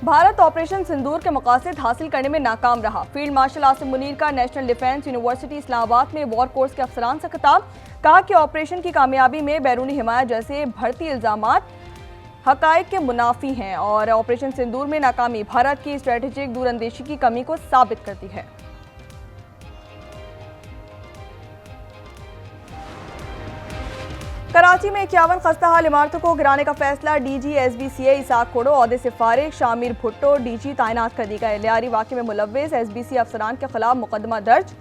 Bharat operation सिंदूर के मकासद हासिल करने में नाकाम रहा। फील्ड मार्शल आसिम मुनीर का नेशनल डिफेंस यूनिवर्सिटी इस्लामाबाद में वॉर कोर्स के अफसरान से खिताब। कहा कि ऑपरेशन की कामयाबी में बैरूनी हिमायत जैसे भर्ती इल्जामात हकायक के मुनाफी हैं और ऑपरेशन सिंदूर में नाकामी भारत की स्ट्रेटेजिक दूरअंदेशी की कमी को साबित करती है। कराची में 51 खस्ताहाल इमारतों को गिराने का फैसला। डीजी एसबीसीए इसाक खोड़ो ओहदे से फारिग, शामिर भुट्टो डीजी तैनात कर दी गए। लियारी वाक़े में मुलव्विस एसबीसी अफसरान के खिलाफ मुकदमा दर्ज।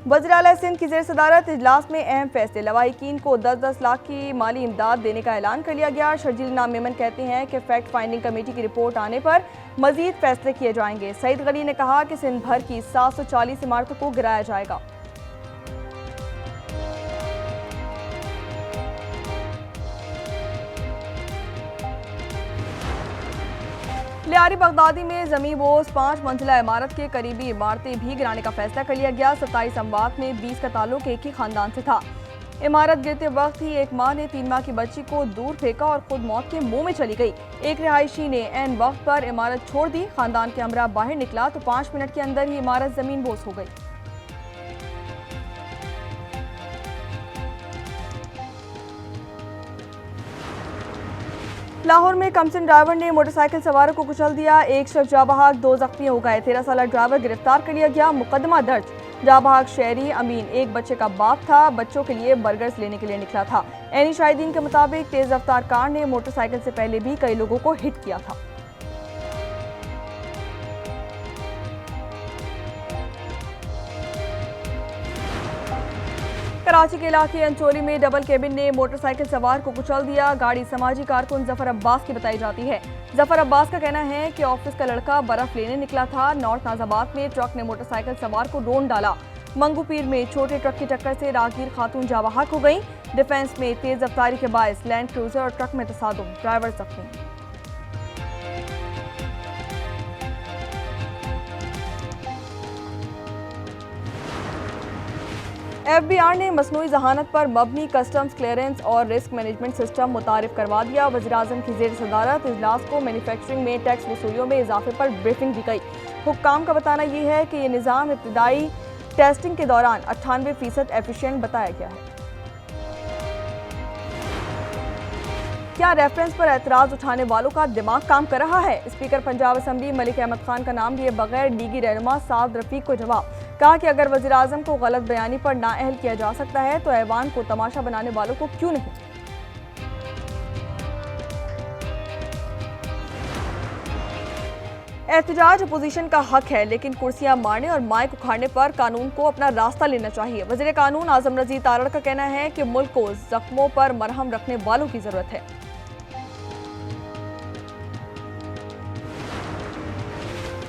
वज़ीर आला सिंध की ज़ेर सदारत इजलास में अहम फैसले। लवाहिकीन को 10-10 लाख की माली इमदाद देने का ऐलान कर लिया गया। शर्जील नाम मेमन कहते हैं कि फैक्ट फाइंडिंग कमेटी की रिपोर्ट आने पर मजीद फैसले किए जाएंगे। सईद गनी ने कहा कि सिंध भर की 740 इमारतों को गिराया जाएगा। लियारी बगदादी में ज़मीन बोस 5 मंजिला इमारत के करीबी इमारतें भी गिराने का फैसला कर लिया गया। 27 अमवात में 20 का ताल्लुक एक ही खानदान से था। इमारत गिरते वक्त ही एक माँ ने 3 माह की बच्ची को दूर फेंका और खुद मौत के मुंह में चली गई। एक रिहायशी ने ऐन वक्त पर इमारत छोड़ दी। खानदान के अमरा बाहर निकला तो 5 मिनट के अंदर ही इमारत ज़मीन बोस हो गई। लाहौर में कमसिन ड्राइवर ने मोटरसाइकिल सवारों को कुचल दिया। एक शख्स जाबहाक, 2 जख्मी हो गए। 13 साल ड्राइवर गिरफ्तार कर लिया गया। मुकदमा दर्ज। जाबहाक शहरी अमीन एक बच्चे का बाप था। बच्चों के लिए बर्गर्स लेने के लिए निकला था। एनी शाहिदीन के मुताबिक तेज रफ्तार कार ने मोटरसाइकिल से पहले भी कई लोगों को हिट किया था। कराची के इलाके अंचोली में डबल केबिन ने मोटरसाइकिल सवार को कुचल दिया। गाड़ी समाजी कारकुन जफर अब्बास की बताई जाती है। जफर अब्बास का कहना है कि ऑफिस का लड़का बर्फ लेने निकला था। नॉर्थ नाजाबाद में ट्रक ने मोटरसाइकिल सवार को रोन डाला। मंगूपीर में छोटे ट्रक की टक्कर से राहगीर खातून जावहाक हो गई। डिफेंस में तेज रफ्तारी के बायस लैंड क्रूजर और ट्रक में तसादुम, ड्राइवर जख्मी। एफबीआर ने मसनूई जहानत पर मबनी कस्टम्स क्लियरेंस और रिस्क मैनेजमेंट सिस्टम मुतारिफ करवा दिया। वज़ीर-ए-आज़म की ज़ेर सदारत इजलास को मैन्युफैक्चरिंग में टैक्स वसूलियों में इजाफे पर ब्रीफिंग दी गई। हुक्काम का बताना यह है कि यह निज़ाम इब्तिदाई टेस्टिंग के दौरान 98% एफिशिएंट बताया गया है। क्या रेफरेंस पर एतराज़ उठाने वालों का दिमाग काम कर रहा है? स्पीकर पंजाब असम्बली मलिक अहमद खान का नाम लिए बगैर लीगी रहनुमा साद रफीक को जवाब। कहा कि अगर वज़ीर आज़म को गलत बयानी पर नाअहल किया जा सकता है तो ऐवान को तमाशा बनाने वालों को क्यों नहीं। एहतजाज अपोजिशन का हक है, लेकिन कुर्सियां मारने और माइक उखाड़ने पर कानून को अपना रास्ता लेना चाहिए। वज़ीर कानून आज़म रज़ी तारड़ का कहना है कि मुल्क को जख्मों पर मरहम रखने वालों की जरूरत है।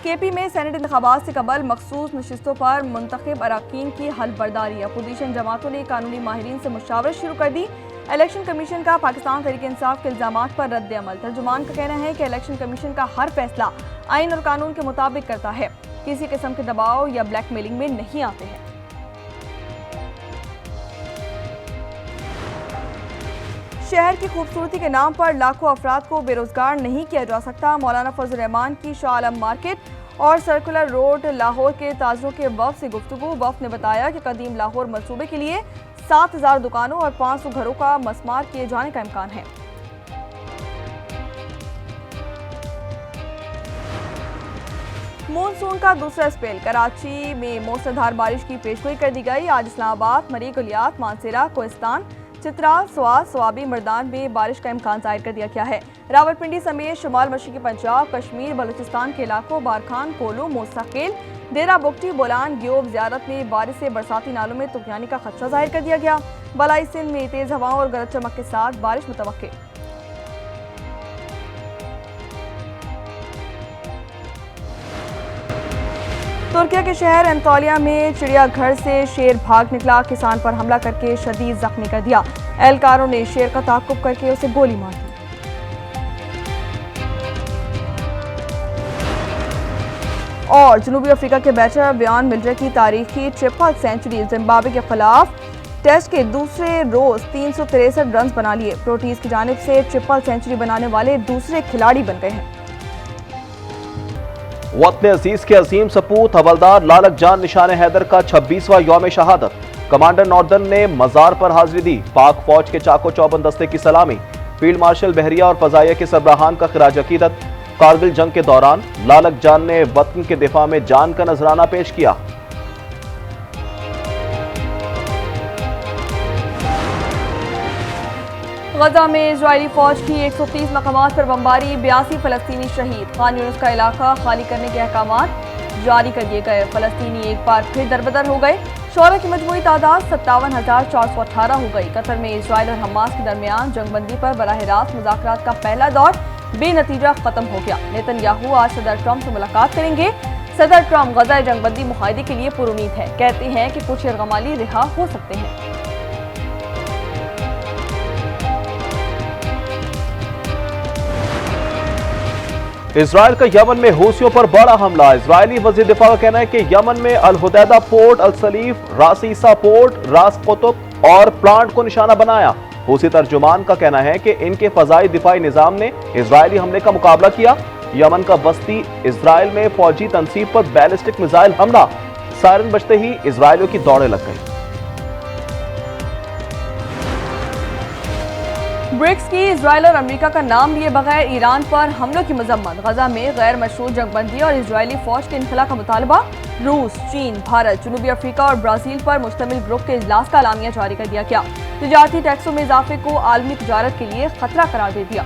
केपी में सेनेट इंतखाबात से कबल मखसूस नशिस्तों पर मुंतखब अराकीन की हलफबरदारी। अपोजिशन जमातों ने कानूनी माहिरीन से मुशावरत शुरू कर दी। इलेक्शन कमीशन का पाकिस्तान तहरीक इंसाफ के इल्जामात पर रद्द अमल। तर्जुमान का कहना है कि इलेक्शन कमीशन का हर फैसला आइन और कानून के मुताबिक करता है, किसी किस्म के दबाव या ब्लैकमेलिंग में नहीं आते हैं। शहर की खूबसूरती के नाम पर लाखों अफराद को बेरोजगार नहीं किया जा सकता। मौलाना फजल रहमान की शाह आलम मार्केट और सर्कुलर रोड लाहौर के ताजरों के वफ़द से गुफ्तगू। वफ़द ने बताया कि कदीम लाहौर मंसूबे के लिए 7000 दुकानों और 500 घरों का मस्मार किए जाने का इम्कान है। मॉनसून का दूसरा स्पेल। कराची में मूसलाधार बारिश की पेशगोई कर दी गई। आज इस्लामाबाद, मरी, गुलियात, मानसेरा, कोहिस्तान, चित्राल, स्वात, स्वाबी, मर्दान में बारिश का इम्कान जाहिर कर दिया गया है। रावलपिंडी समेत शुमाल मशरक़ी पंजाब, कश्मीर, बलूचिस्तान के इलाकों बारखान, कोलू, मोसाकेल, डेरा बुगटी, बोलान, ग्योब, ज़ियारत में बारिश से बरसाती नालों में तुगयानी का खदशा जाहिर कर दिया गया। बलाई सिंध में तेज़ हवाओं और गरज चमक के साथ बारिश मुतवक्के। तुर्किया के शहर एंतोलिया में चिड़ियाघर से शेर भाग निकला। किसान पर हमला करके शदीद जख्मी कर दिया। एहलकारों ने शेर का ताक़ुब करके उसे गोली मार दी। और जनूबी अफ्रीका के बैटर ब्यान मिलर की तारीखी ट्रिपल सेंचुरी। जिम्बाब्वे के खिलाफ टेस्ट के दूसरे रोज 363 रन बना लिए। प्रोटीज की जानिब से ट्रिपल सेंचुरी बनाने वाले दूसरे खिलाड़ी बन गए हैं। वतन अजीज के अजीम सपूत हवलदार लालक जान निशान हैदर का 26वां यौम शहादत। कमांडर नॉर्दर्न ने मजार पर हाजिरी दी। पाक फौज के चाको चौबंद दस्ते की सलामी। फील्ड मार्शल बहरिया और फजाइया के सरबराहान का खिराज अकीदत। कारगिल जंग के दौरान लालक जान ने वतन के दिफा में जान का नजराना पेश किया। गजा में इजरायली फौज की 130 मकामात पर बमबारी, 82 फलस्तीनी शहीद। खान यूनिस का इलाका खाली करने के अहकामात जारी कर दिए गए। फलस्तीनी एक बार फिर दरबदर हो गए। शोरा की मजमूई तादाद 57,418 हो गई। कतर में इजरायल और हमास के दरमियान जंगबंदी पर बराह रास्त मुज़ाकरात का पहला दौर बेनतीजा खत्म हो गया। नेतन्याहू आज सदर ट्रंप से मुलाकात करेंगे। सदर ट्रंप गजा जंगबंदी मुआहदे के लिए पुरुमीद है। कहते हैं कि कुछ यरगमाली रिहा हो सकते हैं। इजरायल का यमन में हूसियों पर बड़ा हमला। इजरायली वजीर दिफा का कहना है कि यमन में अल हुदैदा पोर्ट, अल सलीफ, रास ईसा पोर्ट, रास कुतुब और प्लांट को निशाना बनाया। हूसी तर्जुमान का कहना है कि इनके फजाई दिफाई निजाम ने इजरायली हमले का मुकाबला किया। यमन का बस्ती इजरायल में फौजी तनसीब पर बैलिस्टिक मिसाइल हमला। सायरन बजते ही इजरायलियों की दौड़े लग गई। ब्रिक्स की इजरायल और अमेरिका का लिए लिए बगैर ईरान पर हमलों की मजम्मत। गजा में गैर मशरूत जंगबंदी और इजरायली फौज के इनखला का मुतालबा। रूस, चीन, भारत, जनूबी अफ्रीका और ब्राजील पर मुश्तमिल ग्रुप के इजलास का एलामिया जारी कर दिया गया। तिजारती टैक्सों में इजाफे को आलमी तिजारत के लिए खतरा करार दे दिया।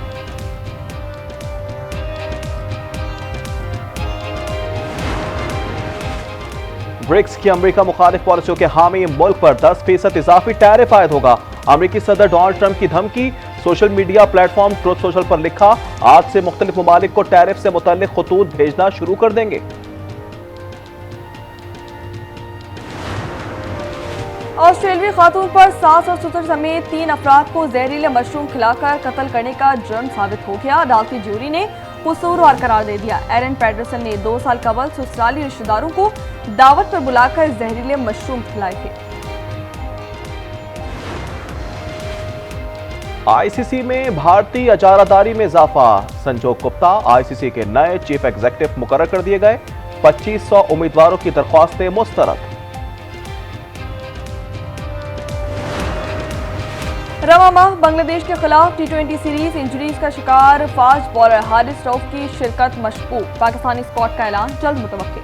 ब्रिक्स की अमेरिका मुखालिफ पॉलिसियों के हामी मुल्क पर 10% इजाफी टैरिफ आयद होगा। अमेरिकी सदर डोनाल्ड ट्रंप की धमकी। Social media platform truth social पर लिखा, आज से मुख्तलिफ ममालिक को टैरिफ से मुतल्लिक खतूत भेजना शुरू कर देंगे। ऑस्ट्रेलियाई खातून पर सास और ससुर समेत 3 अफराद को जहरीले मशरूम खिलाकर कत्ल करने का जुर्म साबित हो गया। अदालती ज्यूरी ने कसूरवार करार दे दिया। एरन पैटरसन ने 2 साल कबल ससुराली रिश्तेदारों को दावत पर बुलाकर जहरीले मशरूम खिलाए थे। आईसीसी में भारतीय अजारादारी में इजाफा। संजोग गुप्ता आईसीसी के नए चीफ एग्जीक्यूटिव मुकर्रर कर दिए गए। 2500 उम्मीदवारों की दरख्वास्तें मुस्तरद। रवा माह बांग्लादेश के खिलाफ T20 सीरीज इंजरीज का शिकार फास्ट बॉलर हारिस रऊफ की शिरकत मशकूक। पाकिस्तानी स्क्वाड का ऐलान जल्द मुतवक्किल।